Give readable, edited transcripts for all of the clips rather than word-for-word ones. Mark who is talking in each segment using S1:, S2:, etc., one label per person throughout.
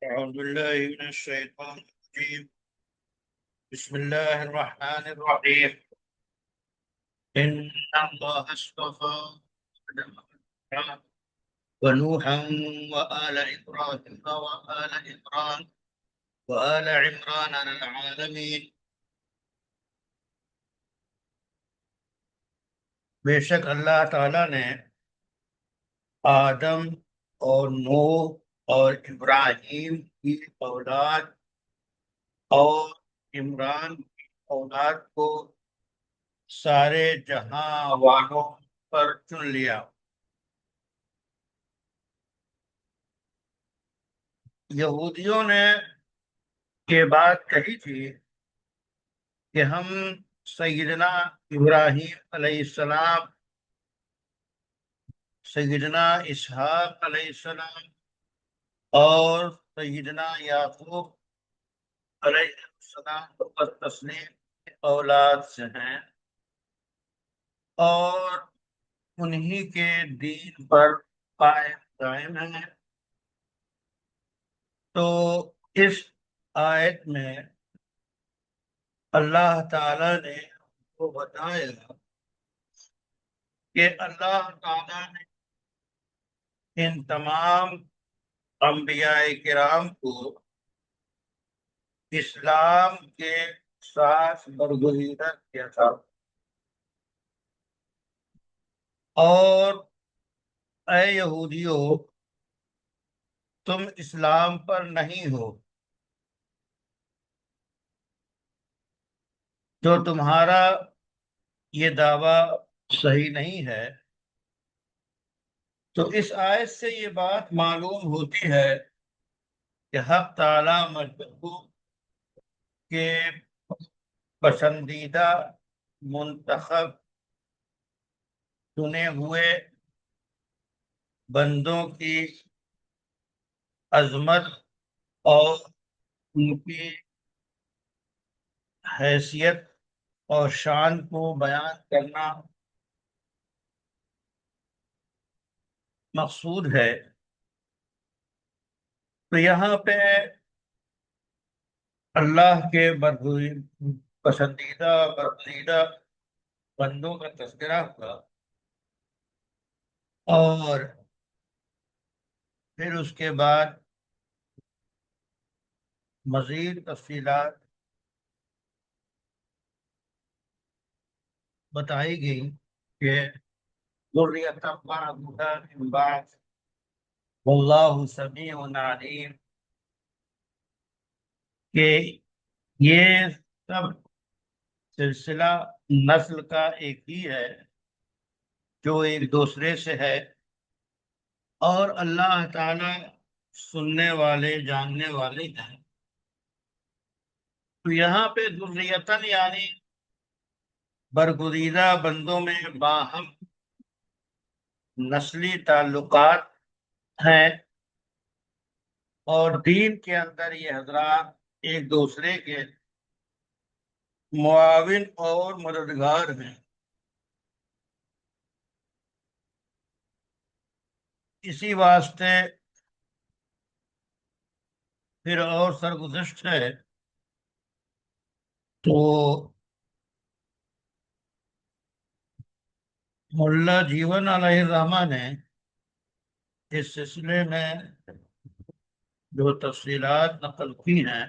S1: أعوذ بالله من الشيطان الرجيم. بسم الله الرحمن الرحيم. إن الله اصطفى آدم وإبراهيم ونوحا وآل إبراهيم وآل عمران على العالمين. بے شک اللہ تعالیٰ نے آدم اور نوح اور ابراہیم کی اولاد اور عمران کی اولاد کو سارے جہاں والوں پر چن لیا۔ یہودیوں نے یہ بات کہی تھی کہ ہم سیدنا ابراہیم علیہ السلام، سیدنا اسحاق علیہ السلام اور سیدنا یعقوب علیہ السلام پر تسلیم اولاد سے ہیں اور انہی کے دین پر قائم دائم ہیں۔ تو اس آیت میں اللہ تعالی نے کو بتایا کہ اللہ تعالی نے ان تمام انبیاء کرام کو اسلام کے ساتھ برگزیدہ کیا تھا، اور اے یہودیو تم اسلام پر نہیں ہو، جو تمہارا یہ دعویٰ صحیح نہیں ہے۔ تو اس آیت سے یہ بات معلوم ہوتی ہے کہ حق تعالی محبوب کے پسندیدہ منتخب چنے ہوئے بندوں کی عظمت اور ان کی حیثیت اور شان کو بیان کرنا مقصود ہے۔ تو یہاں پہ اللہ کے پسندیدہ برگزیدہ بندوں کا تذکرہ ہوا، اور پھر اس کے بعد مزید تفصیلات بتائی گئی کہ ذریۃ بعضها من بعض واللہ سمیع علیم، کہ یہ سب سلسلہ نسل کا ایک ہی ہے جو ایک دوسرے سے ہے، اور اللہ تعالی سننے والے جاننے والے ہیں۔ تو یہاں پہ ذریتاً یعنی برگزیدہ بندوں میں باہم نسلی تعلقات ہیں، اور دین کے اندر یہ حضرات ایک دوسرے کے معاون اور مددگار ہیں۔ اسی واسطے پھر اور سرگزشت ہے تو ملا جیون علیہ الرحمہ نے اس سلسلے میں جو تفصیلات نقل کی ہیں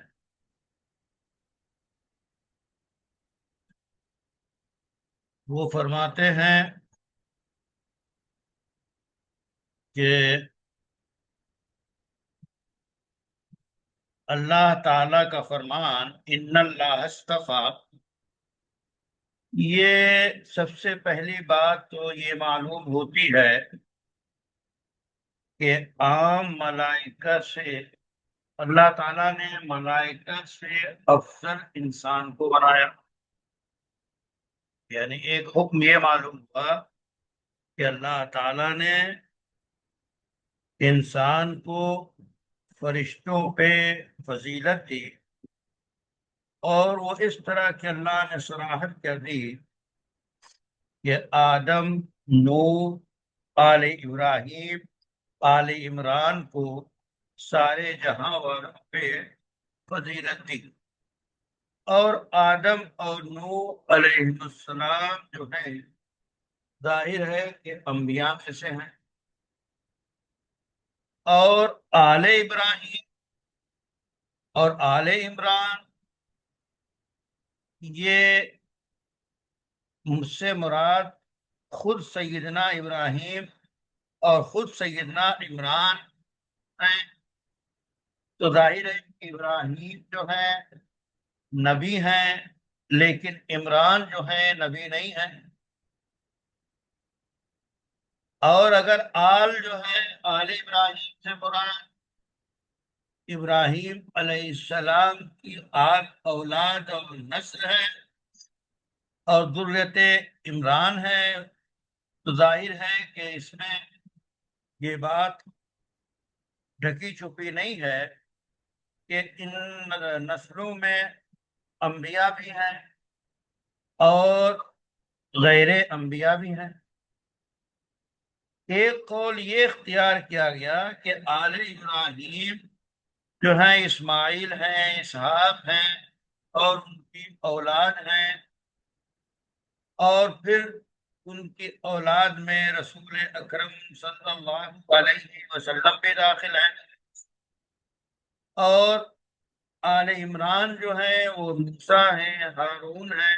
S1: وہ فرماتے ہیں کہ اللہ تعالی کا فرمان ان اللہ اصطفیٰ، یہ سب سے پہلی بات تو یہ معلوم ہوتی ہے کہ عام ملائکہ سے اللہ تعالیٰ نے ملائکہ سے افضل انسان کو بنایا۔ یعنی ایک حکم یہ معلوم ہوا کہ اللہ تعالیٰ نے انسان کو فرشتوں پہ فضیلت دی، اور وہ اس طرح کہ اللہ نے صراحت کر دی کہ آدم، نوح، آل ابراہیم، آل عمران کو سارے جہاں والوں پہ فضیلت دی، اور آدم اور نوح علیہ السلام جو ہے ظاہر ہے کہ انبیاء میں سے ہیں، اور آل ابراہیم اور آل عمران یہ مجھ سے مراد خود سیدنا ابراہیم اور خود سیدنا عمران ہیں۔ تو ظاہر ہے کہ ابراہیم جو ہے نبی ہیں، لیکن عمران جو ہے نبی نہیں ہے۔ اور اگر آل جو ہے آل ابراہیم سے مراد ابراہیم علیہ السلام کی آل اولاد اور نسل ہے، اور ذریت عمران ہے، تو ظاہر ہے کہ اس میں یہ بات ڈھکی چھپی نہیں ہے کہ ان نسلوں میں انبیاء بھی ہیں اور غیر انبیاء بھی ہیں۔ ایک قول یہ اختیار کیا گیا کہ آل ابراہیم جو ہیں اسماعیل ہیں، اسحاق ہیں، اور ان کی اولاد ہیں، اور پھر ان کی اولاد میں رسول اکرم صلی اللہ علیہ وسلم بھی داخل ہیں، اور آل عمران جو ہے وہ موسیٰ ہیں، ہارون ہیں،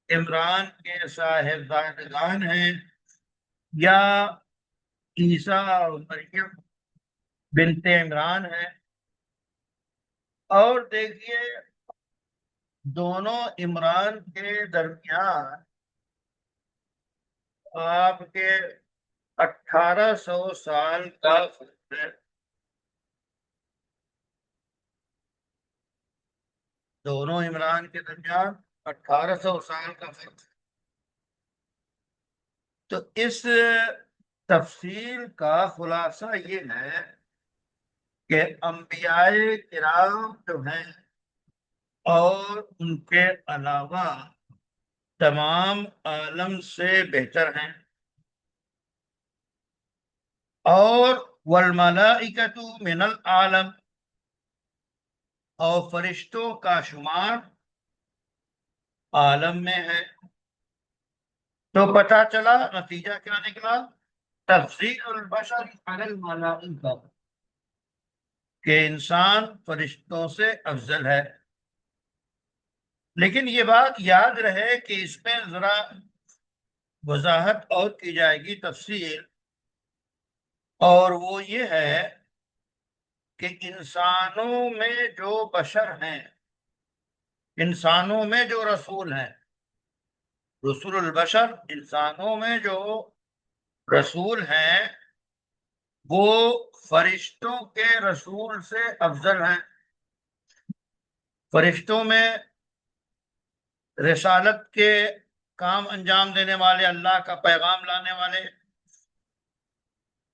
S1: عمران کے صاحبزادگان ہیں، یا عیسیٰ اور مریم بنت عمران ہیں۔ اور دیکھیے دونوں عمران کے درمیان آپ کے 1800 سال کا فرق ہے۔ دونوں عمران کے درمیان 1800 سال کا فرق ہے۔ تو اس تفصیل کا خلاصہ یہ ہے کہ انبیاء کرام جو ہیں اور ان کے علاوہ تمام عالم سے بہتر ہیں، اور والملائکۃ من العالم، اور فرشتوں کا شمار عالم میں ہے۔ تو پتہ چلا نتیجہ کیا نکلا؟ تفضیل البشر علی الملائکہ، کہ انسان فرشتوں سے افضل ہے۔ لیکن یہ بات یاد رہے کہ اس میں ذرا وضاحت اور کی جائے گی، تفصیل، اور وہ یہ ہے کہ انسانوں میں جو بشر ہیں، انسانوں میں جو رسول ہیں، رسول البشر، انسانوں میں جو رسول ہیں وہ فرشتوں کے رسول سے افضل ہیں۔ فرشتوں میں رسالت کے کام انجام دینے والے، اللہ کا پیغام لانے والے،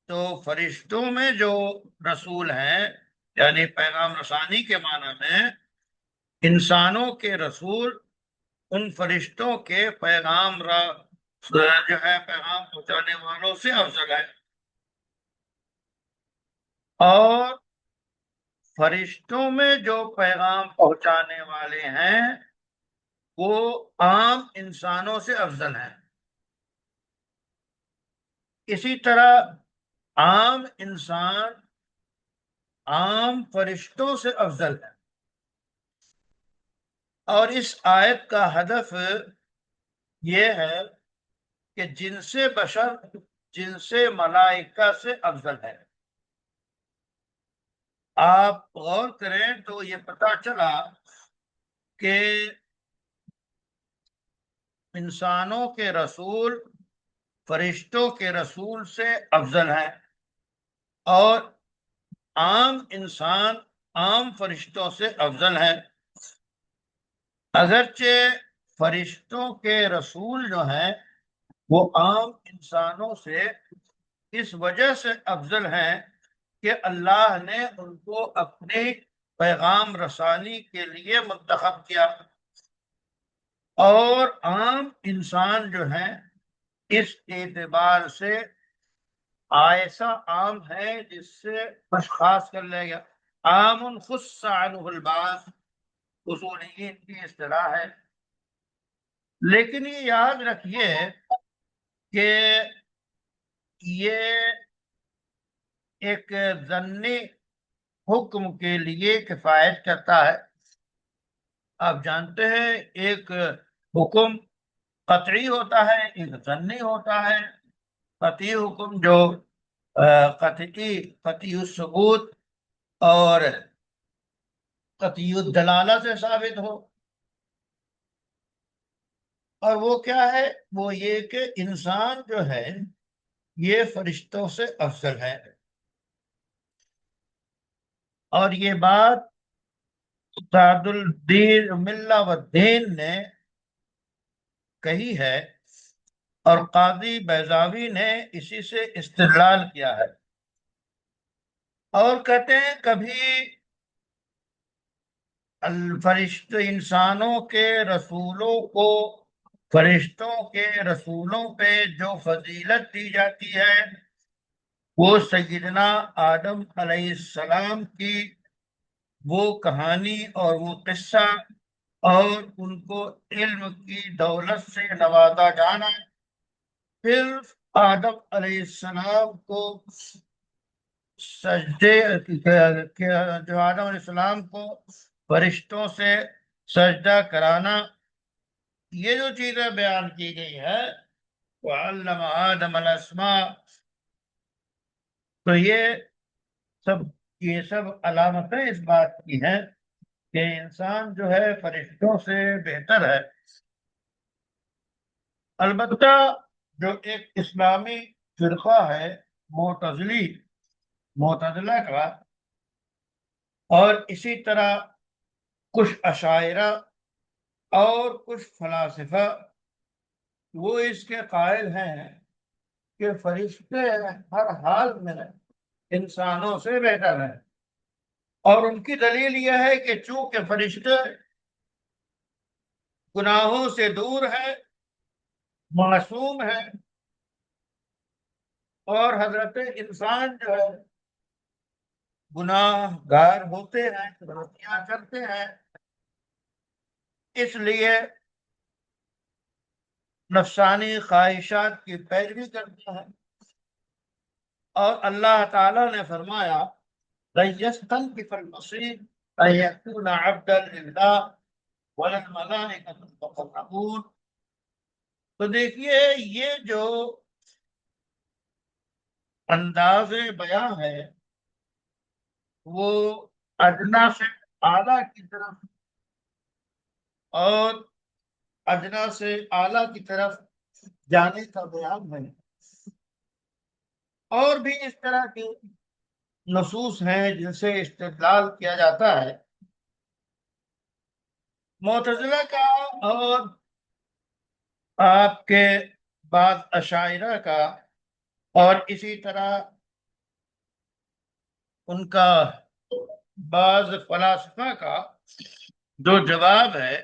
S1: تو فرشتوں میں جو رسول ہیں یعنی پیغام رسانی کے معنی میں انسانوں کے رسول ان فرشتوں کے پیغام جو ہے پیغام پہنچانے والوں سے افضل ہے۔ اور فرشتوں میں جو پیغام پہنچانے والے ہیں وہ عام انسانوں سے افضل ہیں۔ اسی طرح عام انسان عام فرشتوں سے افضل ہے۔ اور اس آیت کا ہدف یہ ہے کہ جن سے بشر جن سے ملائکہ سے افضل ہے۔ آپ غور کریں تو یہ پتہ چلا کہ انسانوں کے رسول فرشتوں کے رسول سے افضل ہیں، اور عام انسان عام فرشتوں سے افضل ہیں۔ اگرچہ فرشتوں کے رسول جو ہیں وہ عام انسانوں سے اس وجہ سے افضل ہیں کہ اللہ نے ان کو اپنی پیغام رسانی کے لیے منتخب کیا، اور عام انسان جو ہیں اس اعتبار سے ایسا عام ہے جس سے خاص کر لے گا، عام خص عنہ البعض، اصولیین کی اصطلاح ہے۔ لیکن یہ یاد رکھیے کہ یہ ایک ضمنی حکم کے لیے کفایت کرتا ہے۔ آپ جانتے ہیں ایک حکم قطعی ہوتا ہے، ایک ضمنی ہوتا ہے۔ قطعی حکم جو قطعی الثبوت اور قطعی الدلالہ سے ثابت ہو، اور وہ کیا ہے؟ وہ یہ کہ انسان جو ہے یہ فرشتوں سے افضل ہے، اور یہ بات سعد الدین ملہ والدین نے کہی ہے، اور قاضی بیضاوی نے اسی سے استدلال کیا ہے، اور کہتے ہیں کبھی انسانوں کے رسولوں کو فرشتوں کے رسولوں پہ جو فضیلت دی جاتی ہے وہ سیدنا آدم علیہ السلام کی وہ کہانی اور وہ قصہ اور ان کو علم کی دولت سے نوازا جانا، پھر آدم علیہ السلام کو سجدے جو آدم علیہ السلام کو فرشتوں سے سجدہ کرانا، یہ جو چیزیں بیان کی گئی ہے وَعَلَّمَ آدَمَ الْأَسْمَاءَ، تو یہ سب علامتیں اس بات کی ہیں کہ انسان جو ہے فرشتوں سے بہتر ہے۔ البتہ جو ایک اسلامی فرقہ ہے معتزلہ کا، اور اسی طرح کچھ اشاعرہ اور کچھ فلاسفہ، وہ اس کے قائل ہیں کہ فرشتے ہر حال میں انسانوں سے بہتر ہیں، اور ان کی دلیل یہ ہے کہ چونکہ فرشتے گناہوں سے دور ہیں، معصوم ہیں، اور حضرت انسان جو ہے گناہ گار ہوتے ہیں، غلطیاں کرتے ہیں، اس لیے نفسانی خواہشات کی پیروی کرتے ہیں، اور اللہ تعالیٰ نے فرمایا لَن يَسْتَنكِفَ الْمَسِيحُ أَن يَكُونَ عَبْدًا لِلَّهِ وَلَا الْمَلَائِكَةُ الْمُقَرَّبُونَ۔ تو دیکھیے یہ جو انداز بیان ہے وہ ادنا سے اعلیٰ کی طرف اور ادنا سے اعلیٰ کی طرف جانے کا بیان ہے، اور بھی اس طرح کی نصوص ہیں جن سے استدلال کیا جاتا ہے۔ معتزلہ کا اور آپ کے بعض اشاعرہ کا اور اسی طرح ان کا بعض فلاسفہ کا جو جواب ہے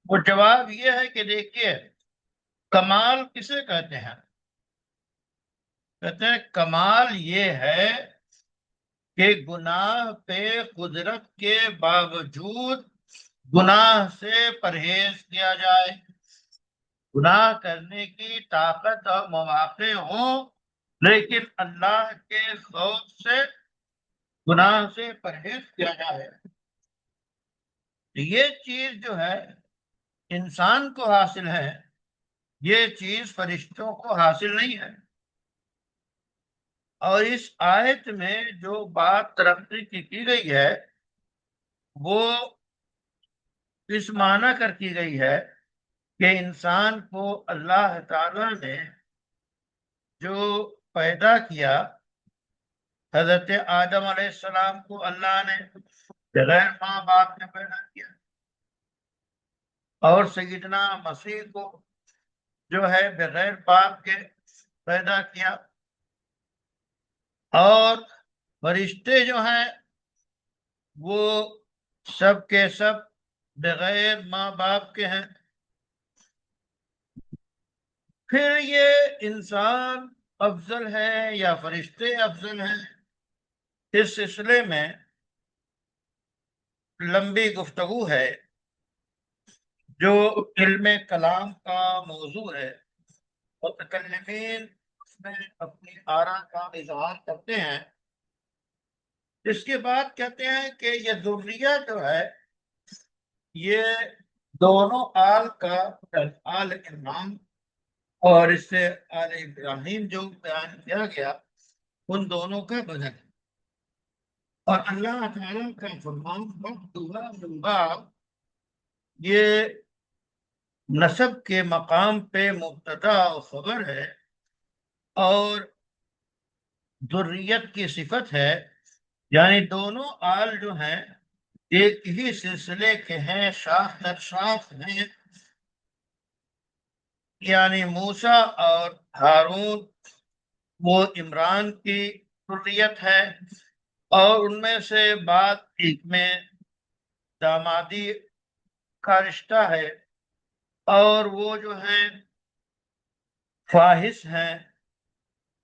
S1: وہ جواب یہ ہے کہ دیکھیے کمال کسے کہتے ہیں؟ کہتے ہیں کمال یہ ہے کہ گناہ پہ قدرت کے باوجود گناہ سے پرہیز کیا جائے، گناہ کرنے کی طاقت اور مواقع ہوں، لیکن اللہ کے خوف سے گناہ سے پرہیز کیا جائے۔ یہ چیز جو ہے انسان کو حاصل ہے، یہ چیز فرشتوں کو حاصل نہیں ہے۔ اور اس آیت میں جو بات ترقی کی گئی ہے وہ اس معنی کر کی گئی ہے کہ انسان کو اللہ تعالی نے جو پیدا کیا، حضرت آدم علیہ السلام کو اللہ نے بغیر ماں باپ نے پیدا کیا، اور سیدنا مسیح کو جو ہے بغیر باپ کے پیدا کیا، اور فرشتے جو ہیں وہ سب کے سب بغیر ماں باپ کے ہیں۔ پھر یہ انسان افضل ہے یا فرشتے افضل ہیں، اس سلسلے میں لمبی گفتگو ہے جو علم کلام کا موضوع ہے، متکلمین اس میں اپنی آراء کا اظہار کرتے ہیں۔ اس کے بعد کہتے ہیں کہ یہ ذریہ جو ہے یہ دونوں آل کا، آل عمران اور اس سے آل ابراہیم جو بیان کیا گیا، ان دونوں کا بدل ہے۔ اور اللہ تعالیٰ کا فرمان بعضها من بعض، یہ نسب کے مقام پہ مبتدا و خبر ہے اور ذریت کی صفت ہے، یعنی دونوں آل جو ہیں ایک ہی سلسلے کے ہیں، شاخ در شاخ ہیں، یعنی موسیٰ اور ہارون وہ عمران کی ذریت ہے، اور ان میں سے بعد ایک میں دامادی کا رشتہ ہے، اور وہ جو ہیں فاحش ہیں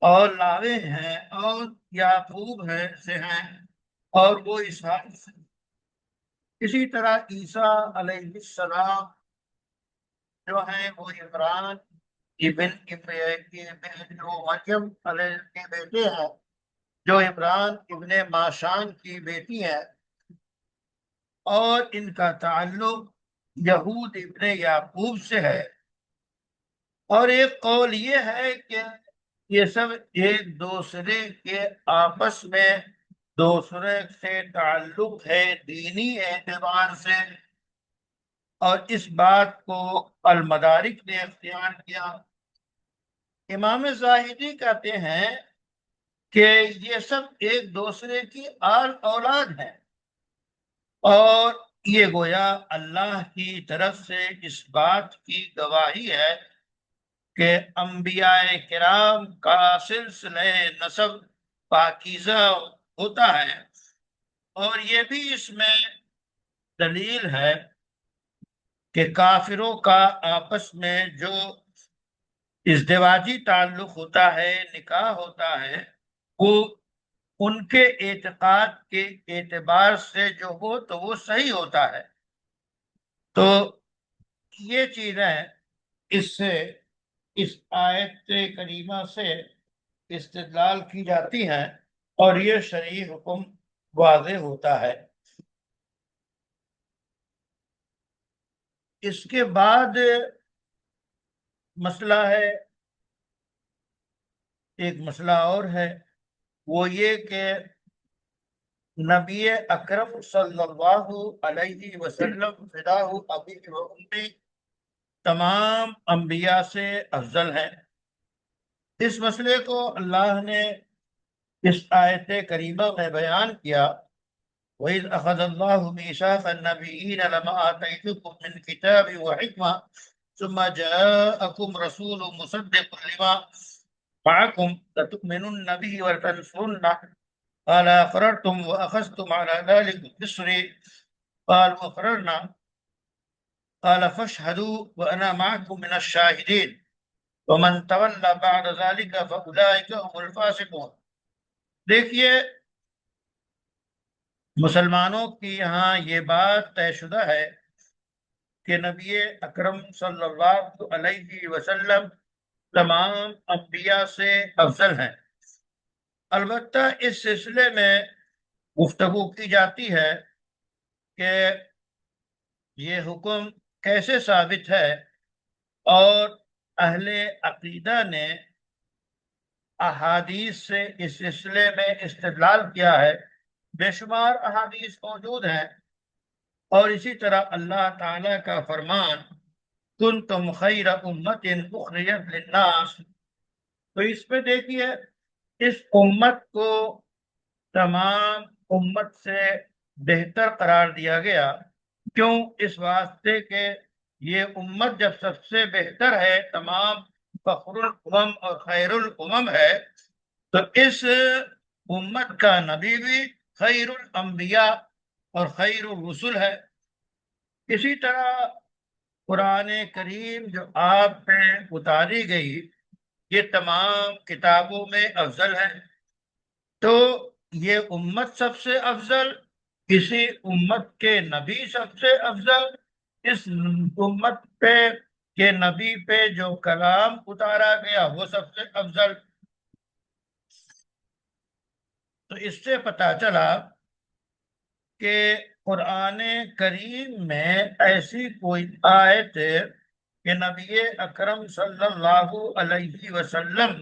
S1: اور لاوے ہیں اور یعقوب ہیں اور وہ اسحاق سے۔ اسی طرح عیسیٰ علیہ السلام جو ہیں وہ عمران جو مریم علیہ کے بیٹے ہیں، جو عمران ابن ماشان کی بیٹی ہیں، اور ان کا تعلق یہود ابن یعقوب سے ہے۔ اور ایک قول یہ ہے کہ یہ سب ایک دوسرے کے آپس میں دوسرے سے تعلق ہے دینی اعتبار سے، اور اس بات کو المدارک نے اختیار کیا۔ امام زاہدی کہتے ہیں کہ یہ سب ایک دوسرے کی اولاد ہیں، اور یہ گویا اللہ کی طرف سے اس بات کی گواہی ہے کہ انبیاء کرام کا سلسلہ نسب پاکیزہ ہوتا ہے، اور یہ بھی اس میں دلیل ہے کہ کافروں کا آپس میں جو ازدواجی تعلق ہوتا ہے، نکاح ہوتا ہے، وہ ان کے اعتقاد کے اعتبار سے جو ہو تو وہ صحیح ہوتا ہے۔ تو یہ چیزیں اس سے، اس آیت کریمہ سے استدلال کی جاتی ہیں، اور یہ شرعی حکم واضح ہوتا ہے۔ اس کے بعد مسئلہ ہے، ایک مسئلہ اور ہے، وہ یہ کہ نبی اکرم صلی اللہ علیہ وسلم فداہ ابی و امی تمام انبیاء سے افضل ہیں۔ اس مسئلے کو اللہ نے اس آیت کریمہ میں بیان کیا، وَإِذْ أَخَذَ اللَّهُ مِيثَاقَ النَّبِيِّينَ لَمَا آتَيْتُكُم مِّن كِتَابٍ وَحِكْمَةٍ ثُمَّ جَاءَكُمْ رَسُولٌ مُّصَدِّقٌ لِّمَا مَعَكُمْ لَتُؤْمِنُنَّ بِهِ وَلَتَنصُرُنَّهُ قال أقررتم وأخذتم على ذلك إصري قالوا أقررنا قال فاشهدوا وأنا معكم من الشاهدين ومن تولى بعد ذلك فأولئك هم الفاسقون۔ دیکھیے، مسلمانوں کی یہاں یہ بات طے شدہ ہے کہ نبی اکرم صلی اللہ علیہ وسلم تمام انبیاء سے افضل ہیں۔ البتہ اس سلسلے میں گفتگو کی جاتی ہے کہ یہ حکم کیسے ثابت ہے، اور اہل عقیدہ نے احادیث سے اس سلسلے میں استدلال کیا ہے۔ بے شمار احادیث موجود ہیں، اور اسی طرح اللہ تعالیٰ کا فرمان کنتم خیر امت اخرجت للناس، تو اس پہ دیکھیے اس امت کو تمام امت سے بہتر قرار دیا گیا۔ کیوں؟ اس واسطے کہ یہ امت جب سب سے بہتر ہے، تمام فخر الامم اور خیر الامم ہے، تو اس امت کا نبی بھی خیر الانبیاء اور خیر الرسل ہے۔ اسی طرح قرآن کریم جو آپ پہ اتاری گئی یہ تمام کتابوں میں افضل ہے، تو یہ امت سب سے افضل، کسی امت کے نبی سب سے افضل، اس امت پہ کے نبی پہ جو کلام اتارا گیا وہ سب سے افضل۔ تو اس سے پتہ چلا کہ قرآن کریم میں ایسی کوئی آیت کہ نبی اکرم صلی اللہ علیہ وسلم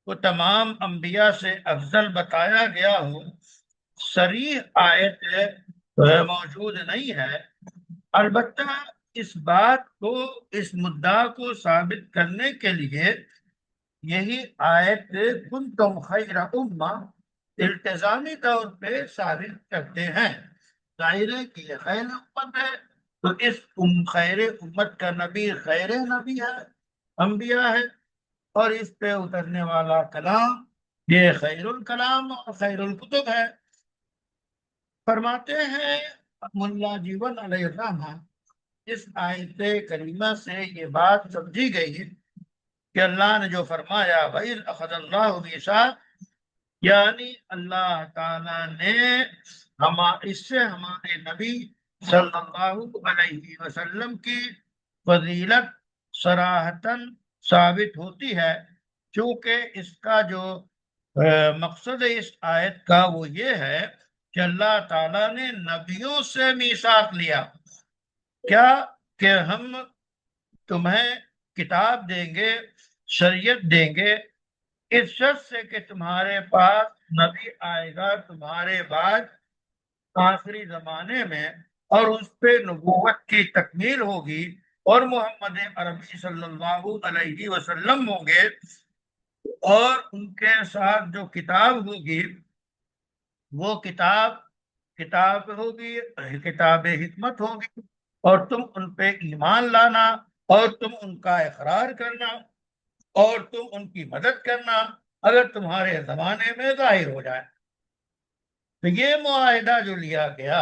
S1: کو تمام انبیاء سے افضل بتایا گیا ہو، صریح آیت موجود نہیں ہے۔ البتہ اس بات کو، اس مدعا کو ثابت کرنے کے لیے یہی آیت کنتم خیر امہ التزامی طور پہ ثابت کرتے ہیں۔ ظاہر ہے کہ یہ خیر امت ہے، تو اس خیر امت کا نبی خیر نبی ہے، انبیاء ہے، اور اس پہ اترنے والا کلام یہ خیر الکلام اور خیر الکتب ہے۔ فرماتے ہیں ملا جیون علیہ الرحمہ، اس آیت کریمہ سے یہ بات سمجھی گئی کہ اللہ نے جو فرمایا وَإِذْ أَخَذَ اللَّهُ مِيثَاقَ، یعنی اللہ تعالیٰ نے اس سے ہمارے نبی صلی اللہ علیہ وسلم کی فضیلت صراحتاً ثابت ہوتی ہے، چونکہ اس کا جو مقصد اس آیت کا وہ یہ ہے کہ اللہ تعالیٰ نے نبیوں سے میثاق لیا، کیا کہ ہم تمہیں کتاب دیں گے، شریعت دیں گے، اس شرط سے کہ تمہارے پاس نبی آئے گا تمہارے بعد آخری زمانے میں، اور اس پہ نبوت کی تکمیل ہوگی، اور محمد عربی صلی اللہ علیہ وسلم ہوں گے، اور ان کے ساتھ جو کتاب ہوگی وہ کتاب ہوگی، کتاب حکمت ہوگی، اور تم ان پہ ایمان لانا، اور تم ان کا اقرار کرنا، اور تم ان کی مدد کرنا اگر تمہارے زمانے میں ظاہر ہو جائے۔ تو یہ معاہدہ جو لیا گیا،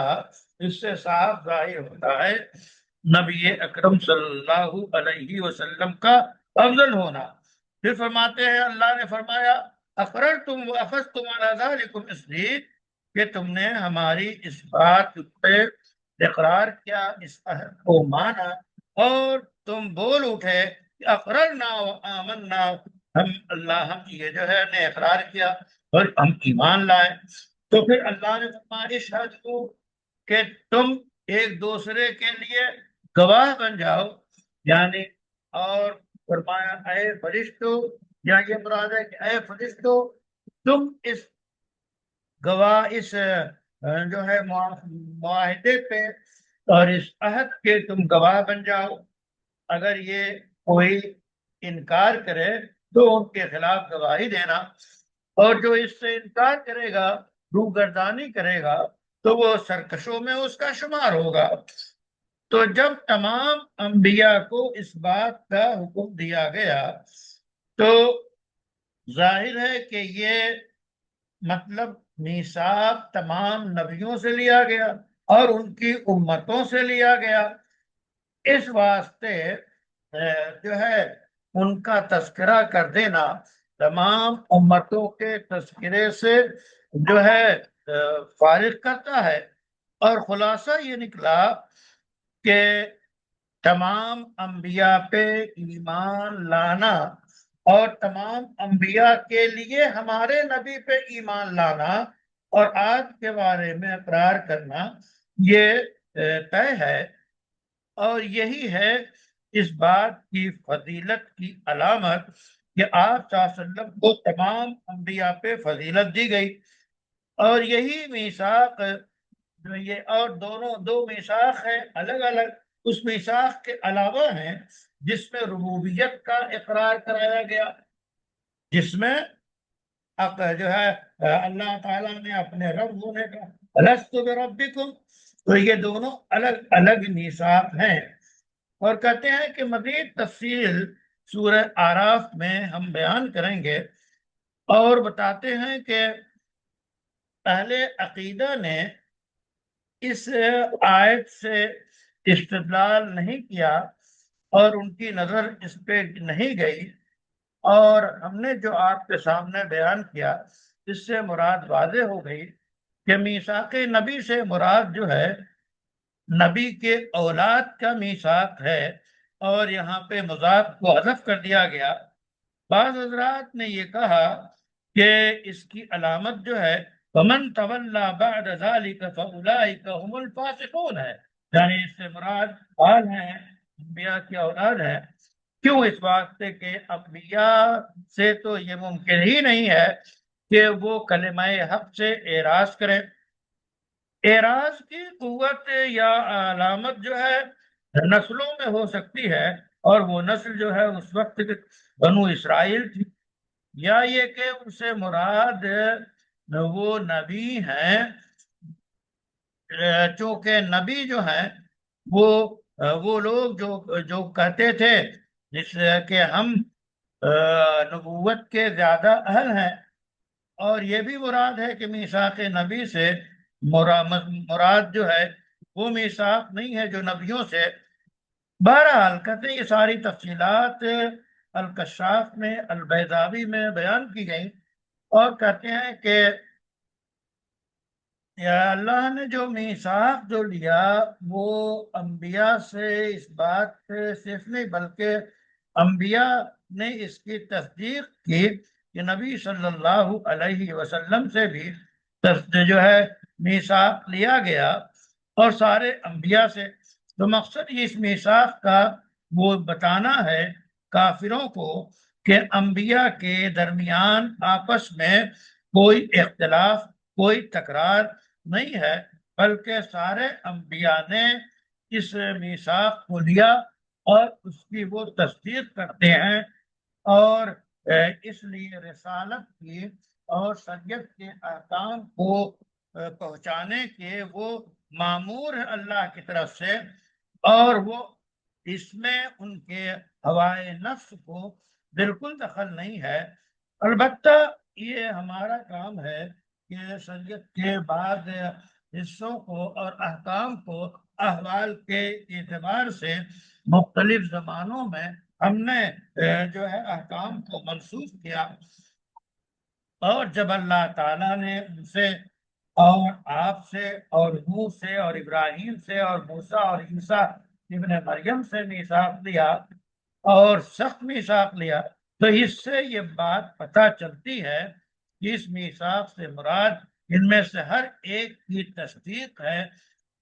S1: اس سے صاف ظاہر ہوتا ہے نبی اکرم صلی اللہ علیہ وسلم کا افضل ہونا۔ پھر فرماتے ہیں اللہ نے فرمایا اقررتم واخذتم علی ذلکم، اس لیے کہ تم نے ہماری اس بات پہ اقرار کیا، اس عہد کو مانا، اور تم بول اٹھے اقررنا وآمنا، ہم یہ جو ہے نے اقرار کیا اور ہم ایمان لائے۔ تو پھر اللہ نے فرمایا اشہدوا، کہ تم ایک دوسرے کے لیے گواہ بن جاؤ، یعنی، اور فرمایا اے فرشتو، یا یہ مراد ہے کہ اے فرشتو تم اس گواہ، اس جو ہے معاہدے پہ اور اس عہد کے تم گواہ بن جاؤ۔ اگر یہ کوئی انکار کرے تو ان کے خلاف گواہی دینا، اور جو اس سے انکار کرے گا، روگردانی کرے گا، تو وہ سرکشوں میں اس کا شمار ہوگا۔ تو جب تمام انبیاء کو اس بات کا حکم دیا گیا، تو ظاہر ہے کہ یہ مطلب میثاق تمام نبیوں سے لیا گیا اور ان کی امتوں سے لیا گیا، اس واسطے جو ہے ان کا تذکرہ کر دینا تمام امتوں کے تذکرے سے جو ہے فارغ کرتا ہے، اور خلاصہ یہ نکلا کہ تمام انبیاء پہ ایمان لانا اور تمام انبیاء کے لیے ہمارے نبی پہ ایمان لانا اور آج کے بارے میں اقرار کرنا، یہ طے ہے، اور یہی ہے اس بات کی فضیلت کی علامت کہ آپ صلی اللہ علیہ وسلم کو تمام انبیاء پہ فضیلت دی گئی، اور یہی میثاق جو یہ اور دو میثاق ہیں الگ الگ، اس میثاق کے علاوہ ہیں جس میں ربوبیت کا اقرار کرایا گیا، جس میں جو ہے اللہ تعالیٰ نے اپنے رب ہونے کا الست بربکم، تو یہ دونوں الگ الگ میثاق ہیں۔ اور کہتے ہیں کہ مزید تفصیل سورہ اعراف میں ہم بیان کریں گے، اور بتاتے ہیں کہ اہل عقیدہ نے اس آیت سے استدلال نہیں کیا اور ان کی نظر اس پہ نہیں گئی، اور ہم نے جو آپ کے سامنے بیان کیا اس سے مراد واضح ہو گئی کہ میثاق نبی سے مراد جو ہے نبی کے اولاد کا میثاق ہے، اور یہاں پہ مضاف کو حذف کر دیا گیا۔ بعض حضرات نے یہ کہا کہ اس کی علامت جو ہے وَمَن تَوَلَّى بَعْدَ ذَلِكَ فَأُولَٰئِكَ هُمُ الْفَاسِقُونَ ہے، یعنی اس سے مراد آل ہیں، انبیاء کی اولاد ہے۔ کیوں؟ اس واسطے کہ انبیاء سے تو یہ ممکن ہی نہیں ہے کہ وہ کلمہ حق سے اعراض کریں۔ اعراض کی قوت یا علامت جو ہے نسلوں میں ہو سکتی ہے، اور وہ نسل جو ہے اس وقت بنو اسرائیل تھی، یا یہ کہ ان سے مراد وہ نبی ہیں، چونکہ نبی جو ہیں وہ لوگ جو کہتے تھے جس کہ ہم نبوت کے زیادہ اہل ہیں، اور یہ بھی مراد ہے کہ میثاق نبی سے مراد جو ہے وہ میثاق نہیں ہے جو نبیوں سے۔ بہرحال کہتے ہیں یہ ساری تفصیلات الکشاف میں البیضاوی میں بیان کی گئی، اور کہتے ہیں کہ یا اللہ نے جو میثاق جو لیا وہ انبیاء سے اس بات سے صرف نہیں بلکہ انبیاء نے اس کی تصدیق کی کہ نبی صلی اللہ علیہ وسلم سے بھی جو ہے میثاق لیا گیا، اور سارے انبیاء سے۔ تو مقصد اس میثاق کا وہ بتانا ہے کافروں کو کہ انبیاء کے درمیان آپس میں کوئی اختلاف، کوئی تکرار نہیں ہے، بلکہ سارے انبیاء نے اس میثاق کو لیا اور اس کی وہ تصدیق کرتے ہیں، اور اس لیے رسالت کی اور شریعت کے احکام کو پہنچانے کے وہ مامور ہیں اللہ کی طرف سے، اور وہ اس میں ان کے ہوائے نفس کو بالکل دخل نہیں ہے۔ البتہ یہ ہمارا کام ہے کہ شریعت کے بعد حصوں کو اور احکام کو احوال کے اعتبار سے مختلف زمانوں میں ہم نے جو ہے احکام کو منسوخ کیا، اور جب اللہ تعالیٰ نے ان سے اور آپ سے اور نوح سے اور ابراہیم سے اور موسیٰ اور عیسیٰ ابن مریم سے میثاق لیا اور سخت میثاق لیا، تو اس سے یہ بات پتہ چلتی ہے کہ اس میثاق سے مراد ان میں سے ہر ایک کی تصدیق ہے،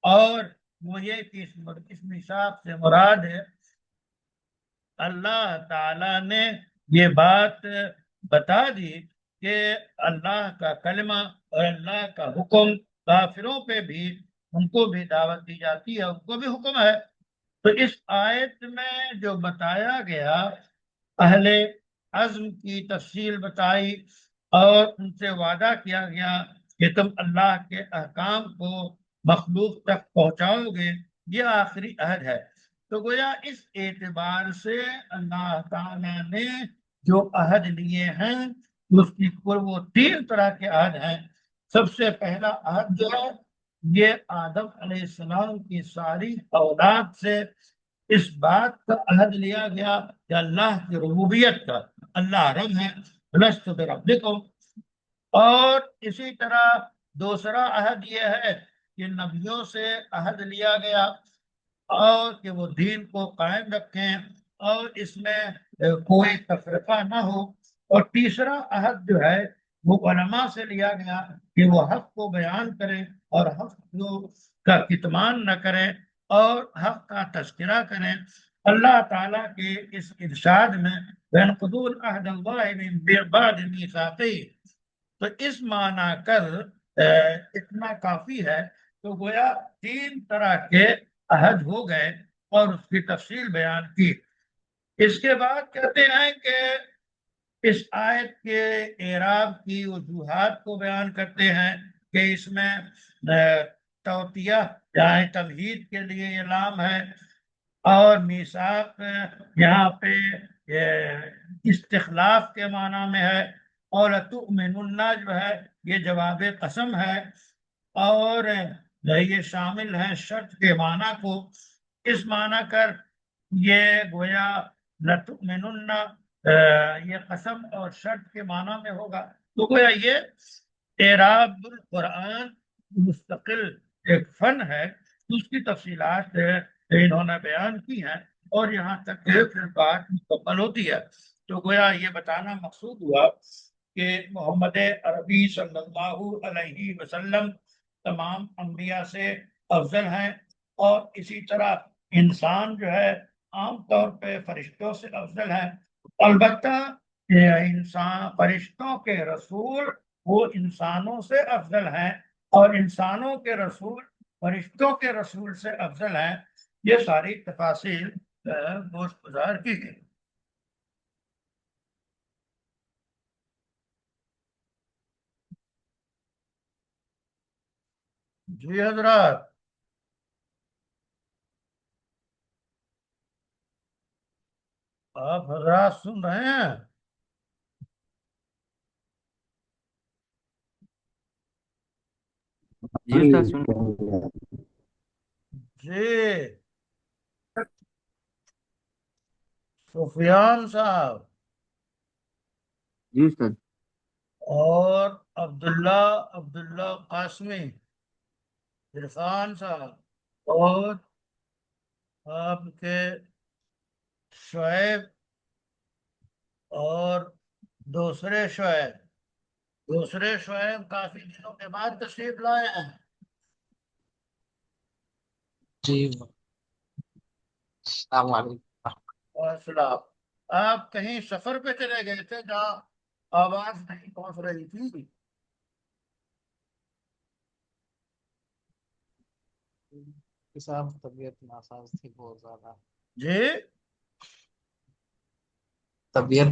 S1: اور وہ یہ کہ اس میثاق سے مراد ہے اللہ تعالیٰ نے یہ بات بتا دی کہ اللہ کا کلمہ اور اللہ کا حکم کافروں پہ بھی، ان کو بھی دعوت دی جاتی ہے، ان کو بھی حکم ہے۔ تو اس آیت میں جو بتایا گیا اہل عزم کی تفصیل بتائی، اور ان سے وعدہ کیا گیا کہ تم اللہ کے احکام کو مخلوق تک پہنچاؤ گے، یہ آخری عہد ہے۔ تو گویا اس اعتبار سے اللہ تعالیٰ نے جو عہد لیے ہیں اس کی وہ 3 طرح کے عہد ہیں۔ سب سے پہلا عہد جو ہے یہ آدم علیہ السلام کی ساری اولاد سے اس بات کا عہد لیا گیا کہ اللہ کی ربوبیت کا، اللہ رب ہے، لست بربکم۔ اور اسی طرح دوسرا عہد یہ ہے کہ نبیوں سے عہد لیا گیا اور کہ وہ دین کو قائم رکھیں اور اس میں کوئی تفرقہ نہ ہو۔ اور تیسرا عہد جو ہے وہ علماء سے لیا گیا کہ وہ حق کو بیان کریں اور حق کا کتمان نہ کریں اور حق کا تذکرہ کریں۔ اللہ تعالیٰ کے اس ارشاد میں وَيَنقُضُونَ عَهْدَ اللَّهِ مِن بَعْدِ مِيثَاقِهِ، تو اس معنی کر اتنا کافی ہے۔ تو گویا 3 طرح کے عہد ہو گئے اور اس کی تفصیل بیان کی۔ اس کے بعد کہتے ہیں کہ اس آیت کے اعراب کی وجوہات کو بیان کرتے ہیں کہ اس میں توطیہ یعنی تمہید کے لیے یہ لام ہے، اور میثاق یہاں پہ استخلاف کے معنی میں ہے، اور لَتُؤْمِنُنَّ جو ہے یہ جواب قسم ہے، اور یہ شامل ہے شرط کے معنی کو۔ اس معنی کر یہ گویا لَتُؤْمِنُنَّ یہ قسم اور شرط کے معنی میں ہوگا. تو گویا یہ اعراب القرآن مستقل ایک فن ہے، اس کی تفصیلات انہوں نے بیان کی ہیں، اور یہاں تک کہ پھر بات مکمل ہوتی ہے. تو گویا یہ بتانا مقصود ہوا کہ محمد عربی صلی اللہ علیہ وسلم تمام انبیاء سے افضل ہیں، اور اسی طرح انسان جو ہے عام طور پہ فرشتوں سے افضل ہیں. البتہ یہ انسان فرشتوں کے رسول وہ انسانوں سے افضل ہیں، اور انسانوں کے رسول فرشتوں کے رسول سے افضل ہیں. یہ ساری تفاصیل گوشت گزار کی گئی. جی حضرات، آپ حضرات سن رہے ہیں؟
S2: جی استاد سن
S1: جی سفیان صاحب
S2: جی استاد
S1: اور عبداللہ قاسمی، عرفان صاحب، اور آپ کے شعیب، اور دوسرے شعیب کافی دنوں کے بعد تشریف لائے ہیں.
S3: جی السلام علیکم.
S1: السلام. آپ کہیں سفر پہ چلے گئے تھے جہاں آواز نہیں پہنچ رہی تھی؟
S3: صاحب طبیعت ناساز تھی بہت زیادہ.
S1: جی
S3: طبیعت